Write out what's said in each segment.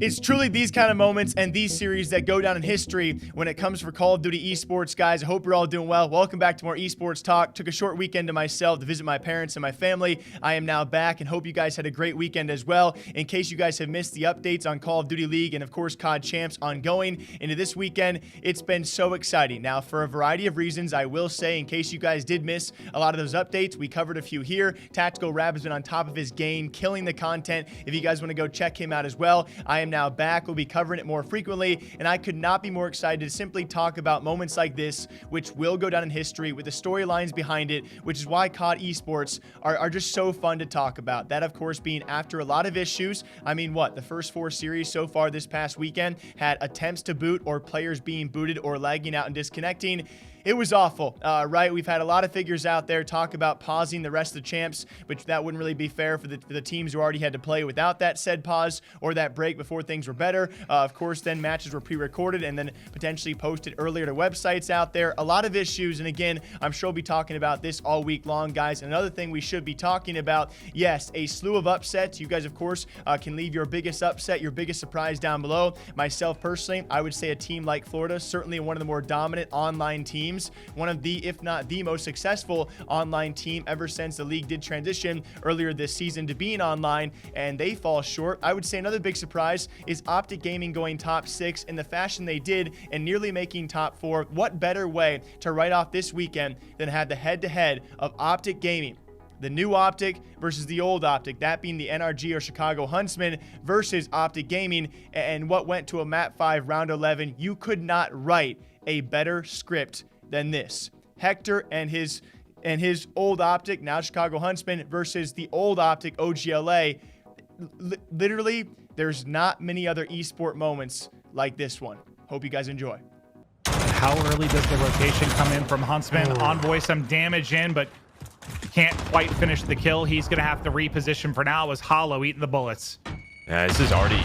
It's truly these kind of moments and these series that go down in history when it comes for Call of Duty Esports, guys. I hope you're all doing well. Welcome back to more Esports Talk. Took a short weekend to myself to visit my parents and my family. I am now back and hope you guys had a great weekend as well. In case you guys have missed the updates on Call of Duty League and, of course, CoD Champs ongoing into this weekend, it's been so exciting. Now, for a variety of reasons, I will say, in case you guys did miss a lot of those updates, we covered a few here. Tactical Rab has been on top of his game, killing the content. If you guys want to go check him out as well, I am now back. We'll be covering it more frequently, and I could not be more excited to simply talk about moments like this, which will go down in history with the storylines behind it, which is why CoD Esports are just so fun to talk about. That, of course, being after a lot of issues. I mean, the first 4 series so far this past weekend had attempts to boot or players being booted or lagging out and disconnecting. It was awful, right? We've had a lot of figures out there talk about pausing the rest of the champs, but that wouldn't really be fair for the teams who already had to play without that said pause or that break before things were better. Of course, then matches were pre-recorded and then potentially posted earlier to websites out there. A lot of issues, and again, I'm sure we'll be talking about this all week long, guys. Another thing we should be talking about, yes, a slew of upsets. You guys, of course, can leave your biggest upset, your biggest surprise down below. Myself, personally, I would say a team like Florida, certainly one of the more dominant online teams. One of the, if not the most successful online team ever since the league did transition earlier this season to being online, and they fall short. I would say another big surprise is OpTic Gaming going top 6 in the fashion they did and nearly making top 4. What better way to write off this weekend than have the head-to-head of OpTic Gaming, the new OpTic versus the old OpTic, that being the NRG or Chicago Huntsmen versus OpTic Gaming, and what went to a map 5 round 11. You could not write a better script than this. Hector and his old OpTic, now Chicago Huntsmen, versus the old OpTic OGLA. Literally, there's not many other esport moments like this one. Hope you guys enjoy. How early does the rotation come in from Huntsman? Envoy some damage in, but can't quite finish the kill. He's going to have to reposition for now as Hollow eating the bullets. Yeah, this is already,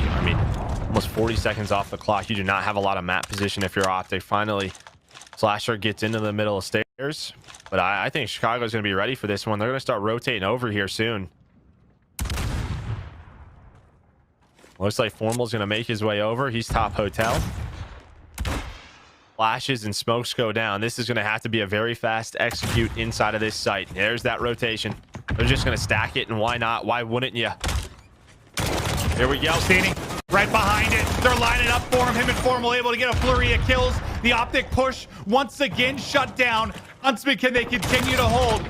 almost 40 seconds off the clock. You do not have a lot of map position if you're OpTic. Finally, Slasher gets into the middle of stairs, but I think Chicago's going to be ready for this one. They're going to start rotating over here soon. Looks like Formal's going to make his way over. He's top hotel. Flashes and smokes go down. This is going to have to be a very fast execute inside of this site. There's that rotation. They're just going to stack it, and why not? Why wouldn't you? Here we go. Standing right behind it. They're lining up for him. Him and Formal able to get a flurry of kills. The OpTic push once again shut down. Huntsman, can they continue to hold?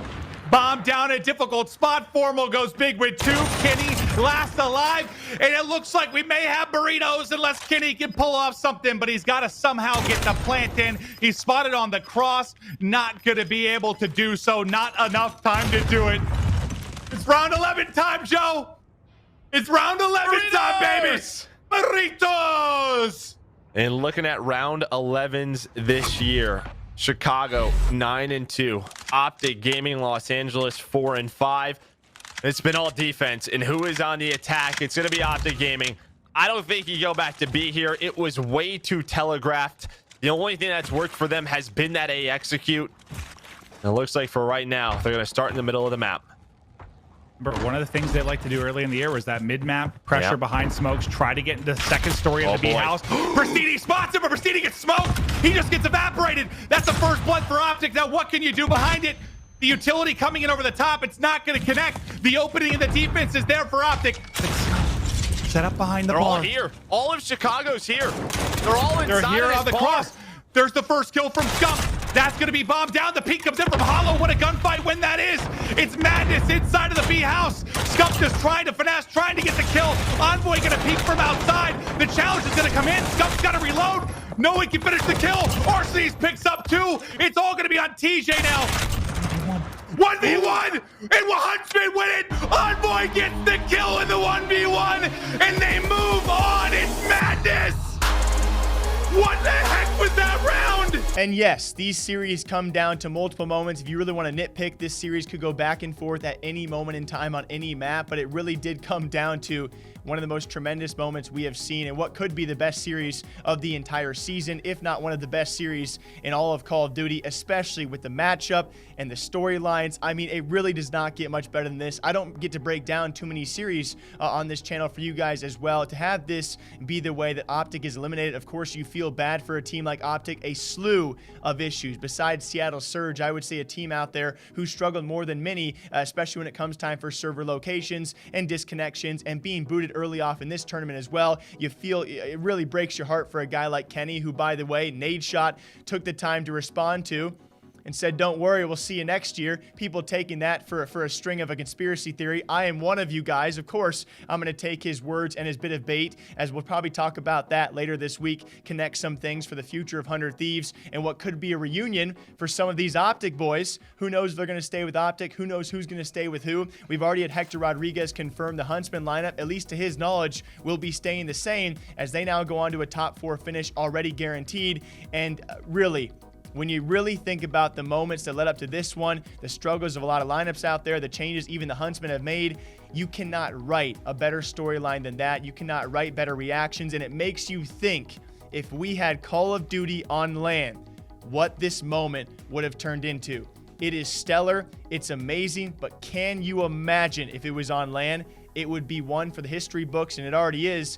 Bomb down a difficult spot. Formal goes big with 2. Kenny last alive. And it looks like we may have burritos unless Kenny can pull off something, but he's got to somehow get the plant in. He's spotted on the cross. Not going to be able to do so. Not enough time to do it. It's round 11 time, Joe. It's round 11 burritos! Time, baby. Burritos! And looking at round 11s this year, Chicago 9-2, OpTic Gaming Los Angeles 4-5. It's been all defense, and who is on the attack? It's going to be OpTic Gaming. I don't think you go back to B here. It was way too telegraphed. The only thing that's worked for them has been that A execute. And it looks like for right now, they're going to start in the middle of the map. One of the things they like to do early in the year was that mid-map pressure behind smokes, try to get into the second story of the B house. Pristini spots him, but Pristini gets smoked. He just gets evaporated. That's the first blood for OpTic. Now what can you do behind it? The utility coming in over the top. It's not going to connect. The opening in the defense is there for OpTic. Set up behind the bar. They're all here. All of Chicago's here. They're all inside. They're here of on the bar. cross. There's the first kill from Scump. That's going to be bombed down. The peek comes in from Hollow. What a gunfight when that is. It's madness inside of the B house. Scump just trying to finesse, trying to get the kill. Envoy going to peek from outside. The challenge is going to come in. Scump's got to reload. No one can finish the kill. Arcees picks up 2. It's all going to be on TJ now. 1v1, and Huntsman win it. Envoy gets the kill in the 1v1, and they move on. It's madness. What the heck was that round? And yes, these series come down to multiple moments. If you really want to nitpick, this series could go back and forth at any moment in time on any map, but it really did come down to one of the most tremendous moments we have seen and what could be the best series of the entire season, if not one of the best series in all of Call of Duty, especially with the matchup and the storylines. I mean, it really does not get much better than this. I don't get to break down too many series on this channel for you guys as well. To have this be the way that OpTic is eliminated, of course, you feel bad for a team like OpTic. A slew of issues. Besides Seattle Surge, I would say a team out there who struggled more than many, especially when it comes time for server locations and disconnections and being booted early off in this tournament as well. You feel it really breaks your heart for a guy like Kenny, who, by the way, Nade Shot took the time to respond to and said, "Don't worry, we'll see you next year." People taking that for a string of a conspiracy theory. I am one of you guys. Of course, I'm going to take his words and his bit of bait, as we'll probably talk about that later this week, connect some things for the future of 100 Thieves and what could be a reunion for some of these OpTic boys. Who knows if they're going to stay with OpTic? Who knows who's going to stay with who? We've already had Hector Rodriguez confirm the Huntsmen lineup, at least to his knowledge, will be staying the same, as they now go on to a top 4 finish already guaranteed. And really, when you really think about the moments that led up to this one, the struggles of a lot of lineups out there, the changes even the Huntsmen have made, you cannot write a better storyline than that. You cannot write better reactions, and it makes you think, if we had Call of Duty on LAN, what this moment would have turned into. It is stellar, it's amazing, but can you imagine if it was on LAN? It would be one for the history books, and it already is.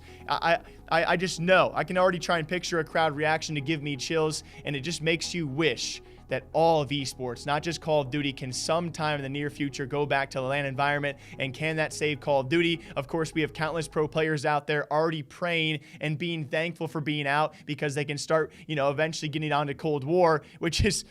I just know. I can already try and picture a crowd reaction to give me chills, and it just makes you wish that all of esports, not just Call of Duty, can sometime in the near future go back to the LAN environment. And can that save Call of Duty? Of course, we have countless pro players out there already praying and being thankful for being out, because they can start, eventually getting on to Cold War, which is...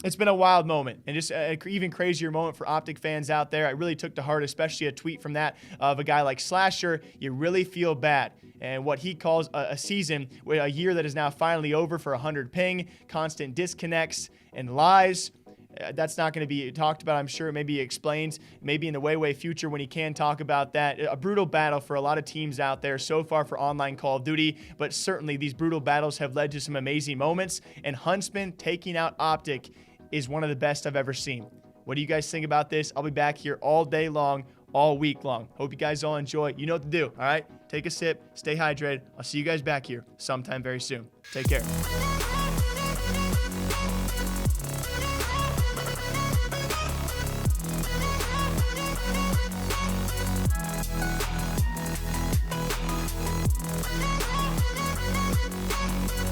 It's been a wild moment, and just an even crazier moment for OpTic fans out there. I really took to heart, especially a tweet from that of a guy like Slasher. You really feel bad. And what he calls a season, a year that is now finally over for 100 ping, constant disconnects and lies. That's not going to be talked about, I'm sure. Maybe he explains, maybe in the way future when he can talk about that. A brutal battle for a lot of teams out there so far for online Call of Duty, but certainly these brutal battles have led to some amazing moments, and Huntsmen taking out OpTic is one of the best I've ever seen. What do you guys think about this? I'll be back here all day long, all week long. Hope you guys all enjoy. You know what to do, all right? Take a sip, stay hydrated. I'll see you guys back here sometime very soon. Take care.